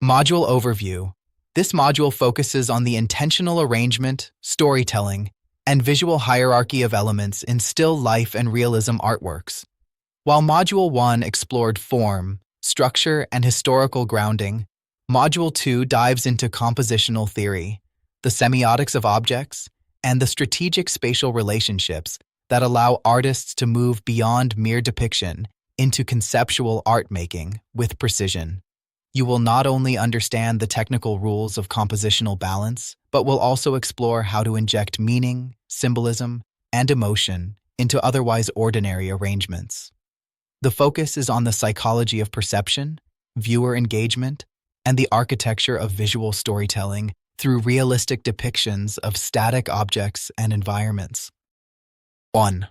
Module Overview. This module focuses on the intentional arrangement, storytelling, and visual hierarchy of elements in still life and realism artworks. While Module 1 explored form, structure, and historical grounding, Module 2 dives into compositional theory, the semiotics of objects, and the strategic spatial relationships that allow artists to move beyond mere depiction into conceptual art making with precision. You will not only understand the technical rules of compositional balance, but will also explore how to inject meaning, symbolism, and emotion into otherwise ordinary arrangements. The focus is on the psychology of perception, viewer engagement, and the architecture of visual storytelling through realistic depictions of static objects and environments. 1.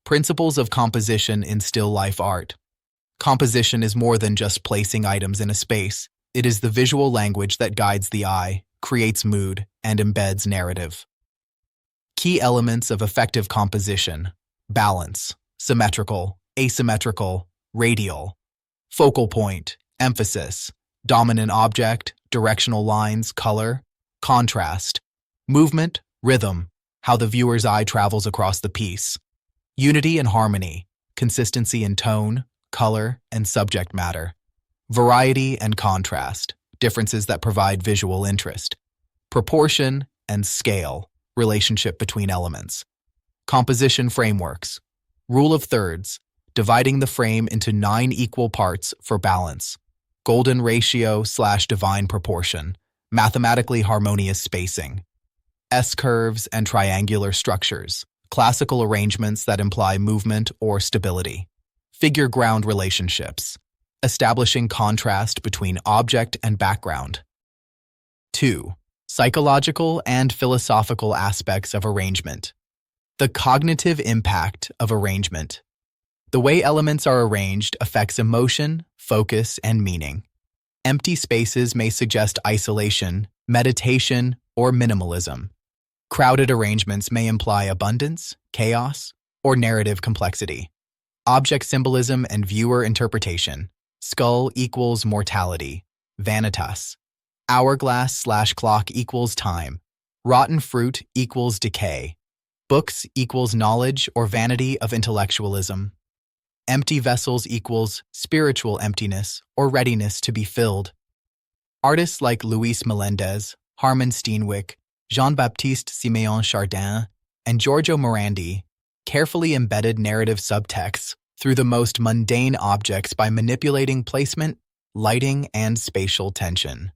Principles of composition in still life art. Composition is more than just placing items in a space. It is the visual language that guides the eye, creates mood, and embeds narrative. Key elements of effective composition: balance, symmetrical, asymmetrical, radial, focal point, emphasis, dominant object, directional lines, color, contrast, movement, rhythm, how the viewer's eye travels across the piece, unity and harmony, consistency in tone, color, and subject matter, variety and contrast, differences that provide visual interest, proportion and scale, relationship between elements, composition frameworks, rule of thirds, dividing the frame into 9 equal parts for balance, golden ratio/divine proportion, mathematically harmonious spacing, S-curves and triangular structures, classical arrangements that imply movement or stability, figure-ground relationships, establishing contrast between object and background. 2. Psychological and philosophical aspects of arrangement. The cognitive impact of arrangement. The way elements are arranged affects emotion, focus, and meaning. Empty spaces may suggest isolation, meditation, or minimalism. Crowded arrangements may imply abundance, chaos, or narrative complexity. Object symbolism and viewer interpretation. Skull equals mortality, vanitas. Hourglass/clock equals time. Rotten fruit equals decay. Books equals knowledge or vanity of intellectualism. Empty vessels equals spiritual emptiness or readiness to be filled. Artists like Luis Melendez, Harmon Steenwick, Jean-Baptiste Siméon Chardin, and Giorgio Morandi carefully embedded narrative subtexts through the most mundane objects by manipulating placement, lighting, and spatial tension.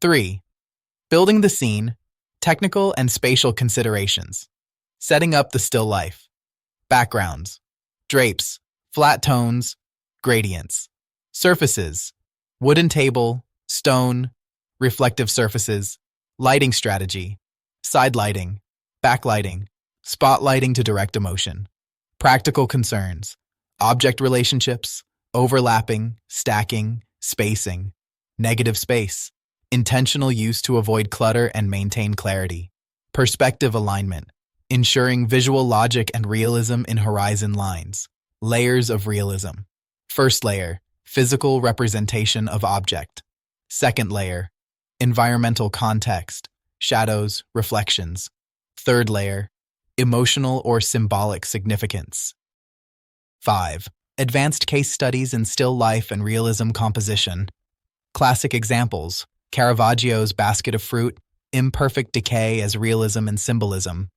3. Building the scene, technical and spatial considerations. Setting up the still life. Backgrounds, drapes, flat tones, gradients. Surfaces, wooden table, stone, reflective surfaces, lighting strategy, side lighting, backlighting, spotlighting to direct emotion. Practical concerns, object relationships, overlapping, stacking, spacing, negative space, intentional use to avoid clutter and maintain clarity, perspective alignment, ensuring visual logic and realism in horizon lines, layers of realism. First layer, physical representation of object. Second layer, environmental context, shadows, reflections. Third layer, emotional or symbolic significance. 5. Advanced case studies in still life and realism composition. Classic examples: Caravaggio's Basket of Fruit, imperfect decay as realism and symbolism.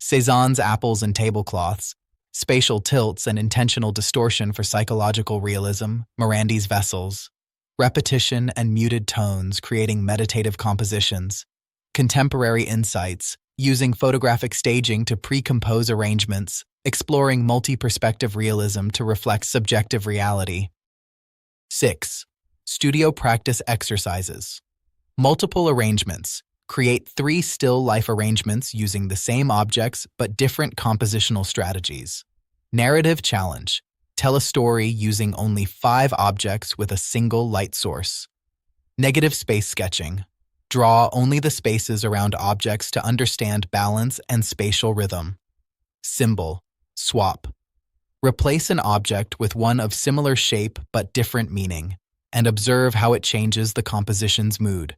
Cézanne's Apples and Tablecloths, spatial tilts and intentional distortion for psychological realism. Morandi's Vessels, repetition and muted tones creating meditative compositions. Contemporary insights, using photographic staging to pre-compose arrangements, exploring multi-perspective realism to reflect subjective reality. 6. Studio practice exercises. Multiple arrangements. Create 3 still life arrangements using the same objects but different compositional strategies. Narrative challenge. Tell a story using only 5 objects with a single light source. Negative space sketching. Draw only the spaces around objects to understand balance and spatial rhythm. Symbol. Swap. Replace an object with one of similar shape but different meaning. and observe how it changes the composition's mood.